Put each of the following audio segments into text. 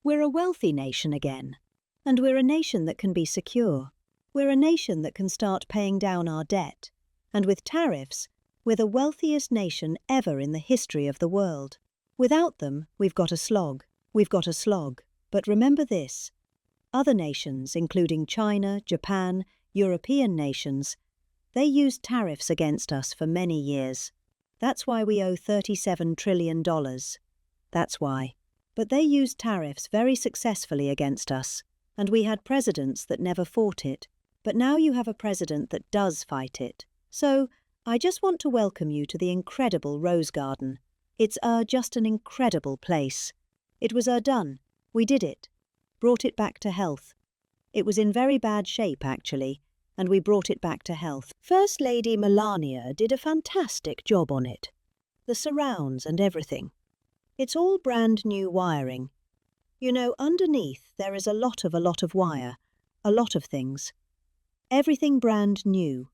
We're a wealthy nation again. And we're a nation that can be secure. We're a nation that can start paying down our debt. And with tariffs, we're the wealthiest nation ever in the history of the world. Without them, we've got a slog. We've got a slog. But remember this. Other nations, including China, Japan, European nations, they used tariffs against us for many years. That's why we owe $37 trillion. That's why. But they used tariffs very successfully against us, and we had presidents that never fought it. But now you have a president that does fight it. So, I just want to welcome you to the incredible Rose Garden. It's just an incredible place. It was done. We did it. Brought it back to health. It was in very bad shape, actually, and we brought it back to health. First Lady Melania did a fantastic job on it. The surrounds and everything. It's all brand new wiring. You know, underneath there is a lot of wire, a lot of things. Everything brand new,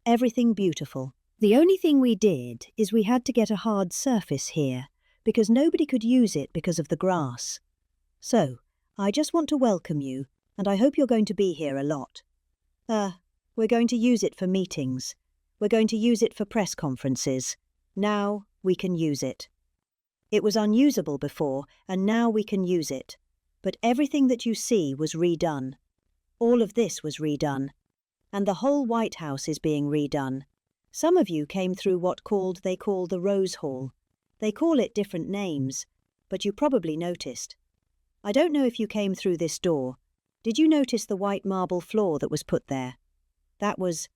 everything beautiful. The only thing we did is we had to get a hard surface here, because nobody could use it because of the grass. So, I just want to welcome you, and I hope you're going to be here a lot. We're going to use it for meetings. We're going to use it for press conferences. Now we can use it. It was unusable before, and now we can use it. But everything that you see was redone. All of this was redone. And the whole White House is being redone. Some of you came through what they call the Rose Hall. They call it different names, but you probably noticed. I don't know if you came through this door. Did you notice the white marble floor that was put there? That was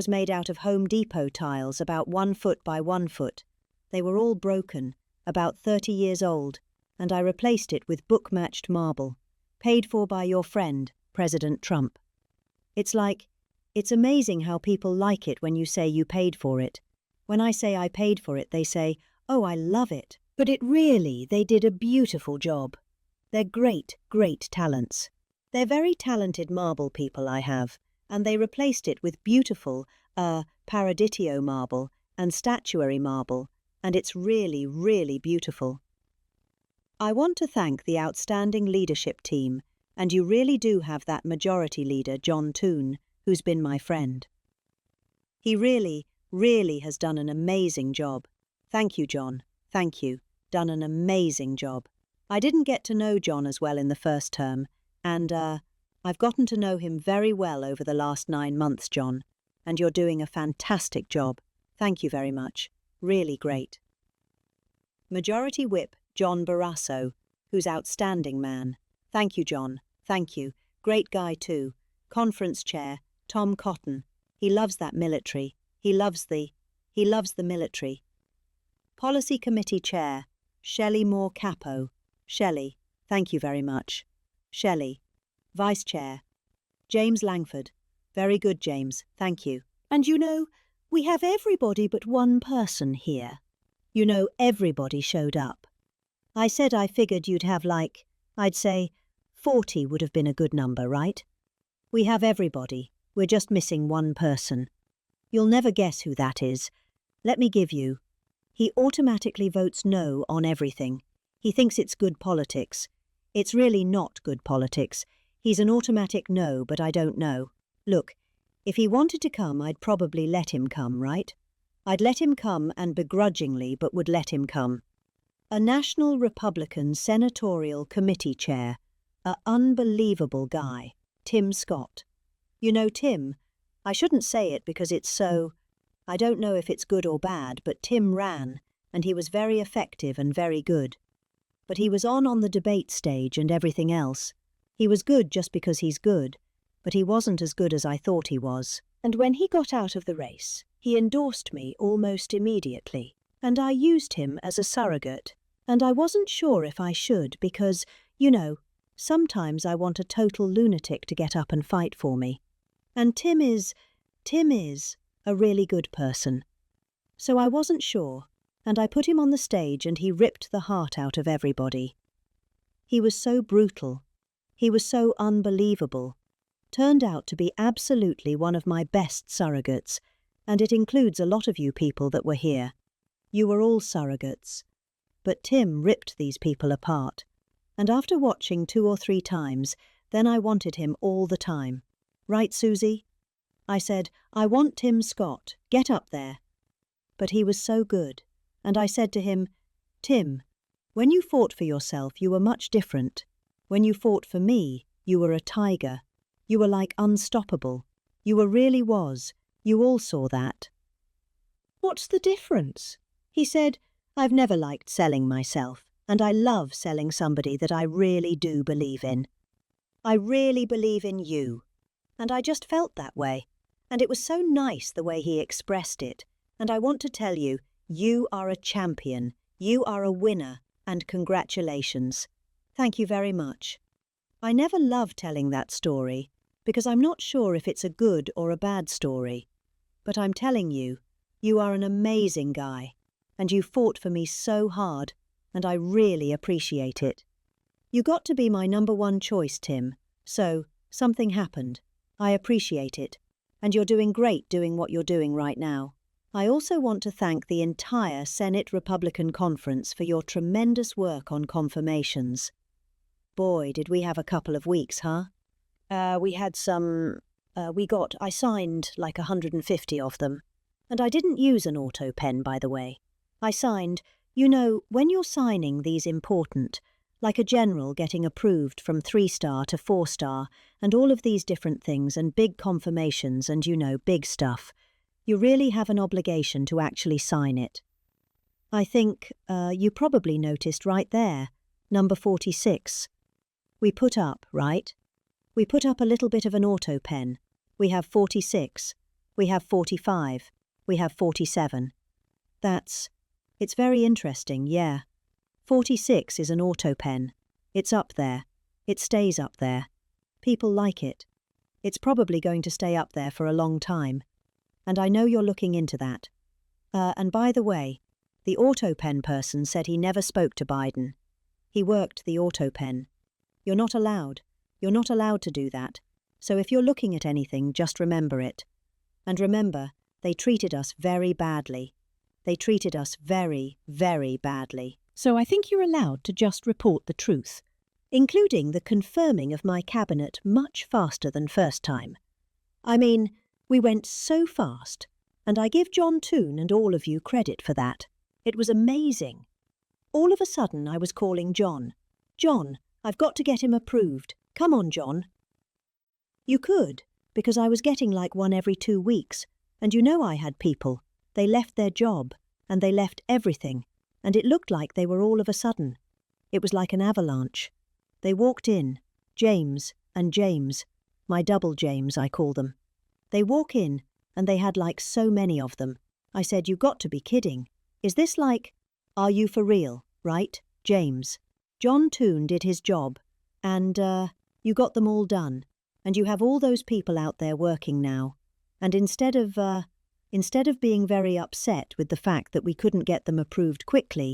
made out of Home Depot tiles about 1 foot by 1 foot. They were all broken, about 30 years old, and I replaced it with book-matched marble, paid for by your friend, President Trump. It's amazing how people like it when you say you paid for it. When I say I paid for it, they say, "Oh, I love it." But they did a beautiful job. They're great, great talents. They're very talented marble people I have, and they replaced it with beautiful, Paraditio marble and statuary marble, and it's really, really beautiful. I want to thank the outstanding leadership team, and you really do have that majority leader, John Toon, who's been my friend. He really, really has done an amazing job. Thank you, John. Thank you. Done an amazing job. I didn't get to know John as well in the first term, and I've gotten to know him very well over the last 9 months, John, and you're doing a fantastic job. Thank you very much. Really great. Majority Whip John Barrasso, who's outstanding man. Thank you, John. Thank you. Great guy too. Conference Chair Tom Cotton. He loves that military. He loves the military. Policy Committee Chair Shelley Moore Capo. Shelley, thank you very much. Shelley. Vice Chair James Langford. Very good, James. Thank you. And you know, we have everybody but one person here. You know, everybody showed up. I said I figured you'd have I'd say 40 would have been a good number, right? We have everybody. We're just missing one person. You'll never guess who that is. Let me give you. He automatically votes no on everything. He thinks it's good politics. It's really not good politics. He's an automatic no, but I don't know. Look, if he wanted to come, I'd probably let him come, right? I'd let him come, and begrudgingly, but would let him come. A National Republican Senatorial Committee Chair, a unbelievable guy, Tim Scott. You know Tim, I shouldn't say it because it's so, I don't know if it's good or bad, but Tim ran, and he was very effective and very good. But he was on the debate stage and everything else. He was good just because he's good, but he wasn't as good as I thought he was. And when he got out of the race, he endorsed me almost immediately, and I used him as a surrogate. And I wasn't sure if I should because, you know, sometimes I want a total lunatic to get up and fight for me. And Tim is a really good person. So I wasn't sure, and I put him on the stage and he ripped the heart out of everybody. He was so brutal. He was so unbelievable. Turned out to be absolutely one of my best surrogates, and it includes a lot of you people that were here. You were all surrogates. But Tim ripped these people apart. And after watching 2 or 3 times, then I wanted him all the time. Right, Susie? I said, I want Tim Scott, get up there. But he was so good, and I said to him, Tim, when you fought for yourself, you were much different. When you fought for me, you were a tiger. You were like unstoppable. You really was. You all saw that. What's the difference? He said, I've never liked selling myself, and I love selling somebody that I really do believe in. I really believe in you. And I just felt that way. And it was so nice the way he expressed it. And I want to tell you, you are a champion. You are a winner. And congratulations. Thank you very much. I never love telling that story, because I'm not sure if it's a good or a bad story. But I'm telling you, you are an amazing guy, and you fought for me so hard, and I really appreciate it. You got to be my #1 choice, Tim, so something happened. I appreciate it, and you're doing great doing what you're doing right now. I also want to thank the entire Senate Republican Conference for your tremendous work on confirmations. Boy, did we have a couple of weeks, huh? I signed like 150 of them. And I didn't use an auto pen, by the way. I signed, when you're signing these important, like a general getting approved from 3-star to 4-star, and all of these different things and big confirmations and, big stuff, you really have an obligation to actually sign it. I think you probably noticed right there, number 46. We put up, right? We put up a little bit of an auto pen. We have 46. We have 45. We have 47. It's very interesting, yeah. 46 is an auto pen. It's up there. It stays up there. People like it. It's probably going to stay up there for a long time. And I know you're looking into that. And by the way, the auto pen person said he never spoke to Biden. He worked the auto pen. You're not allowed. You're not allowed to do that. So if you're looking at anything, just remember it. And remember, they treated us very badly. They treated us very, very badly. So I think you're allowed to just report the truth, including the confirming of my cabinet much faster than first time. I mean, we went so fast, and I give John Toon and all of you credit for that. It was amazing. All of a sudden I was calling John. John, I've got to get him approved. Come on, John. You could, because I was getting like one every 2 weeks, and I had people. They left their job, and they left everything, and it looked like they were all of a sudden. It was like an avalanche. They walked in, James and James, my double James I call them. They walk in, and they had like so many of them. I said, you got to be kidding. Is this like, are you for real, right, James? John Toon did his job, and you got them all done, and you have all those people out there working now. And instead of being very upset with the fact that we couldn't get them approved quickly,